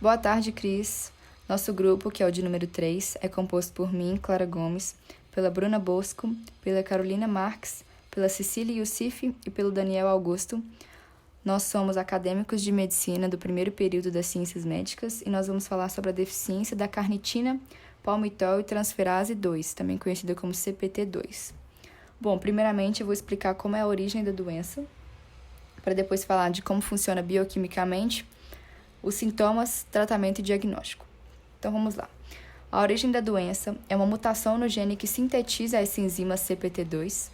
Boa tarde, Cris. Nosso grupo, que é o de número 3, é composto por mim, Clara Gomes, pela Bruna Bosco, pela Carolina Marques, pela Cecília Youssif e pelo Daniel Augusto. Nós somos acadêmicos de medicina do primeiro período das ciências médicas e nós vamos falar sobre a deficiência da carnitina, palmitol e transferase 2, também conhecida como CPT2. Bom, primeiramente eu vou explicar como é a origem da doença, para depois falar de como funciona bioquimicamente, os sintomas, tratamento e diagnóstico. Então vamos lá. A origem da doença é uma mutação no gene que sintetiza essa enzima CPT2,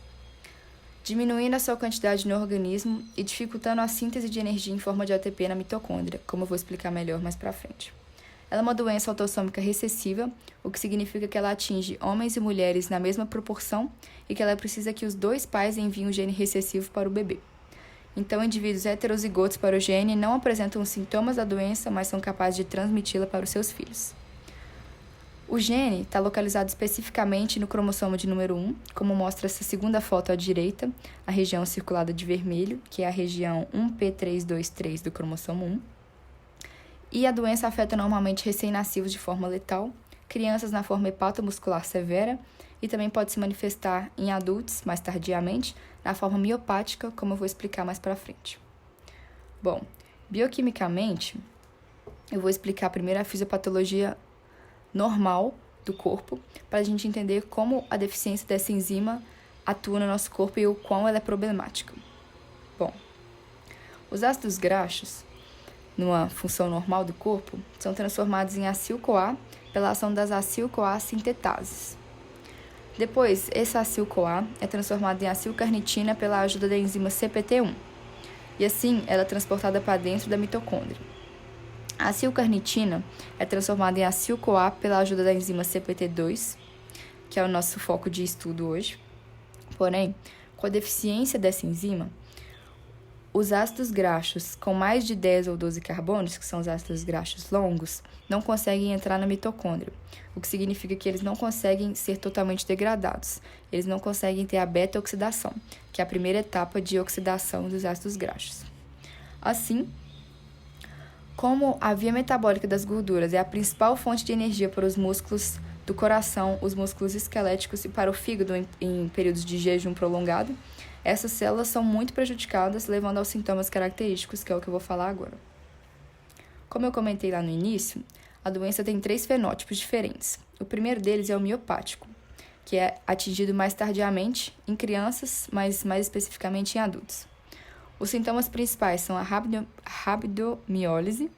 diminuindo a sua quantidade no organismo e dificultando a síntese de energia em forma de ATP na mitocôndria, como eu vou explicar melhor mais para frente. Ela é uma doença autossômica recessiva, o que significa que ela atinge homens e mulheres na mesma proporção e que ela precisa que os dois pais enviem o gene recessivo para o bebê. Então, indivíduos heterozigotos para o gene não apresentam os sintomas da doença, mas são capazes de transmiti-la para os seus filhos. O gene está localizado especificamente no cromossomo de número 1, como mostra essa segunda foto à direita, a região circulada de vermelho, que é a região 1p323 do cromossomo 1. E a doença afeta normalmente recém-nascidos de forma letal, crianças na forma hepatomuscular severa e também pode se manifestar em adultos, mais tardiamente, na forma miopática, como eu vou explicar mais para frente. Bom, bioquimicamente, eu vou explicar primeiro a fisiopatologia normal do corpo, para a gente entender como a deficiência dessa enzima atua no nosso corpo e o quão ela é problemática. Bom, os ácidos graxos, numa função normal do corpo, são transformados em acil-CoA pela ação das acil-CoA sintetases. Depois, esse acil-CoA é transformado em acil-carnitina pela ajuda da enzima CPT1, e assim ela é transportada para dentro da mitocôndria. A acil-carnitina é transformada em acil-CoA pela ajuda da enzima CPT2, que é o nosso foco de estudo hoje. Porém, com a deficiência dessa enzima, os ácidos graxos com mais de 10 ou 12 carbonos, que são os ácidos graxos longos, não conseguem entrar na mitocôndria, o que significa que eles não conseguem ser totalmente degradados. Eles não conseguem ter a beta-oxidação, que é a primeira etapa de oxidação dos ácidos graxos. Assim, como a via metabólica das gorduras é a principal fonte de energia para os músculos do coração, os músculos esqueléticos e para o fígado em períodos de jejum prolongado, essas células são muito prejudicadas, levando aos sintomas característicos, que é o que eu vou falar agora. Como eu comentei lá no início, a doença tem 3 fenótipos diferentes. O primeiro deles é o miopático, que é atingido mais tardiamente em crianças, mas mais especificamente em adultos. Os sintomas principais são a rabdomiólise,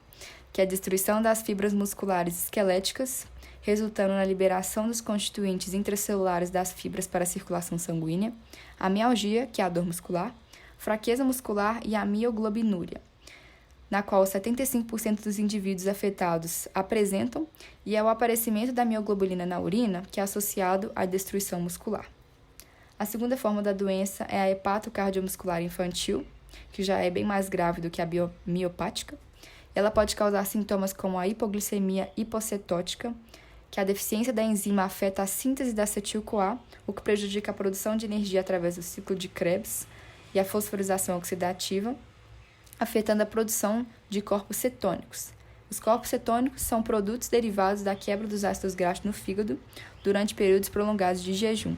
que é a destruição das fibras musculares esqueléticas, resultando na liberação dos constituintes intracelulares das fibras para a circulação sanguínea, a mialgia, que é a dor muscular, fraqueza muscular e a mioglobinúria, na qual 75% dos indivíduos afetados apresentam, e é o aparecimento da mioglobulina na urina, que é associado à destruição muscular. A segunda forma da doença é a hepatocardiomuscular infantil, que já é bem mais grave do que a miopática. Ela pode causar sintomas como a hipoglicemia hipocetótica, que a deficiência da enzima afeta a síntese da acetil-CoA, o que prejudica a produção de energia através do ciclo de Krebs e a fosforização oxidativa, afetando a produção de corpos cetônicos. Os corpos cetônicos são produtos derivados da quebra dos ácidos graxos no fígado durante períodos prolongados de jejum,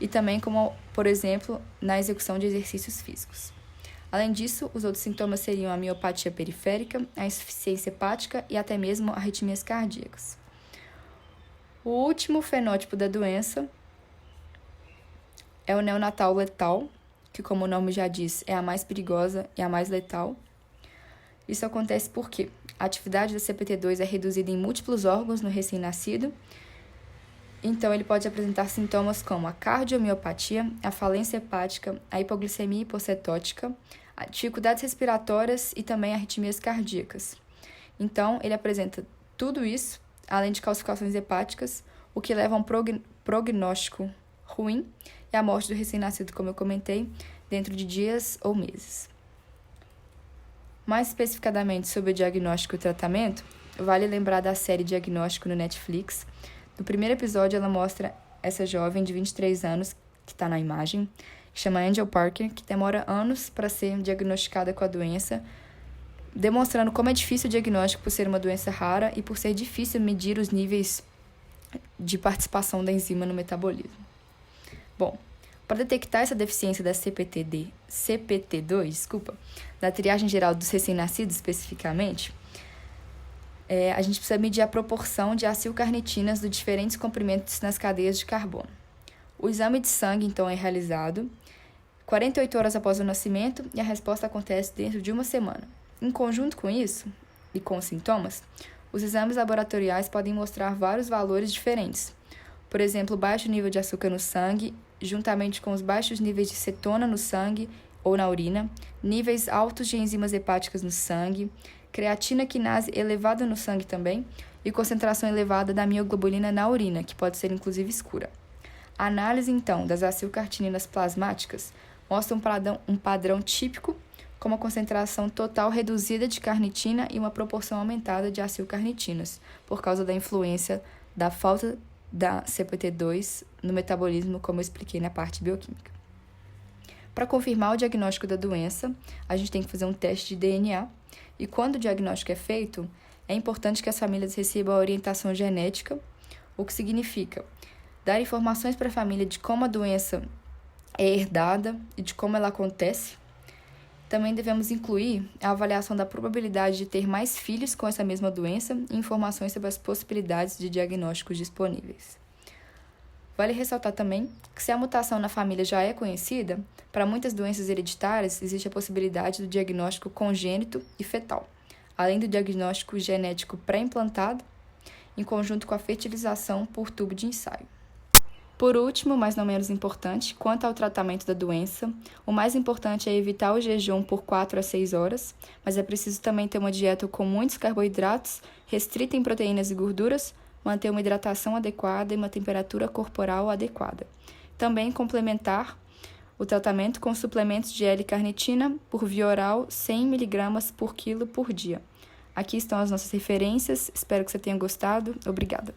e também como, por exemplo, na execução de exercícios físicos. Além disso, os outros sintomas seriam a miopatia periférica, a insuficiência hepática e até mesmo arritmias cardíacas. O último fenótipo da doença é o neonatal letal, que, como o nome já diz, é a mais perigosa e a mais letal. Isso acontece porque a atividade da CPT2 é reduzida em múltiplos órgãos no recém-nascido, então ele pode apresentar sintomas como a cardiomiopatia, a falência hepática, a hipoglicemia hipocetótica, dificuldades respiratórias e também arritmias cardíacas. Então, ele apresenta tudo isso, além de calcificações hepáticas, o que leva a um prognóstico ruim e a morte do recém-nascido, como eu comentei, dentro de dias ou meses. Mais especificadamente sobre o diagnóstico e o tratamento, vale lembrar da série Diagnóstico no Netflix. No primeiro episódio, ela mostra essa jovem de 23 anos, que está na imagem, que chama Angel Parker, que demora anos para ser diagnosticada com a doença, demonstrando como é difícil o diagnóstico por ser uma doença rara e por ser difícil medir os níveis de participação da enzima no metabolismo. Bom, para detectar essa deficiência da CPT2, da triagem geral dos recém-nascidos especificamente, a gente precisa medir a proporção de acilcarnitinas de diferentes comprimentos nas cadeias de carbono. O exame de sangue, então, é realizado 48 horas após o nascimento e a resposta acontece dentro de uma semana. Em conjunto com isso, e com os sintomas, os exames laboratoriais podem mostrar vários valores diferentes. Por exemplo, baixo nível de açúcar no sangue, juntamente com os baixos níveis de cetona no sangue ou na urina, níveis altos de enzimas hepáticas no sangue, creatina quinase elevada no sangue também e concentração elevada da mioglobulina na urina, que pode ser inclusive escura. A análise, então, das acilcarninas plasmáticas mostra um padrão típico, com uma concentração total reduzida de carnitina e uma proporção aumentada de acilcarnitinas, por causa da influência da falta da CPT2 no metabolismo, como eu expliquei na parte bioquímica. Para confirmar o diagnóstico da doença, a gente tem que fazer um teste de DNA, e quando o diagnóstico é feito, é importante que as famílias recebam a orientação genética, o que significa dar informações para a família de como a doença é herdada e de como ela acontece. Também devemos incluir a avaliação da probabilidade de ter mais filhos com essa mesma doença e informações sobre as possibilidades de diagnósticos disponíveis. Vale ressaltar também que, se a mutação na família já é conhecida, para muitas doenças hereditárias existe a possibilidade do diagnóstico congênito e fetal, além do diagnóstico genético pré-implantado, em conjunto com a fertilização por tubo de ensaio. Por último, mas não menos importante, quanto ao tratamento da doença, o mais importante é evitar o jejum por 4 a 6 horas, mas é preciso também ter uma dieta com muitos carboidratos, restrita em proteínas e gorduras, manter uma hidratação adequada e uma temperatura corporal adequada. Também complementar o tratamento com suplementos de L-carnitina por via oral 100 mg por quilo por dia. Aqui estão as nossas referências, espero que você tenha gostado. Obrigada!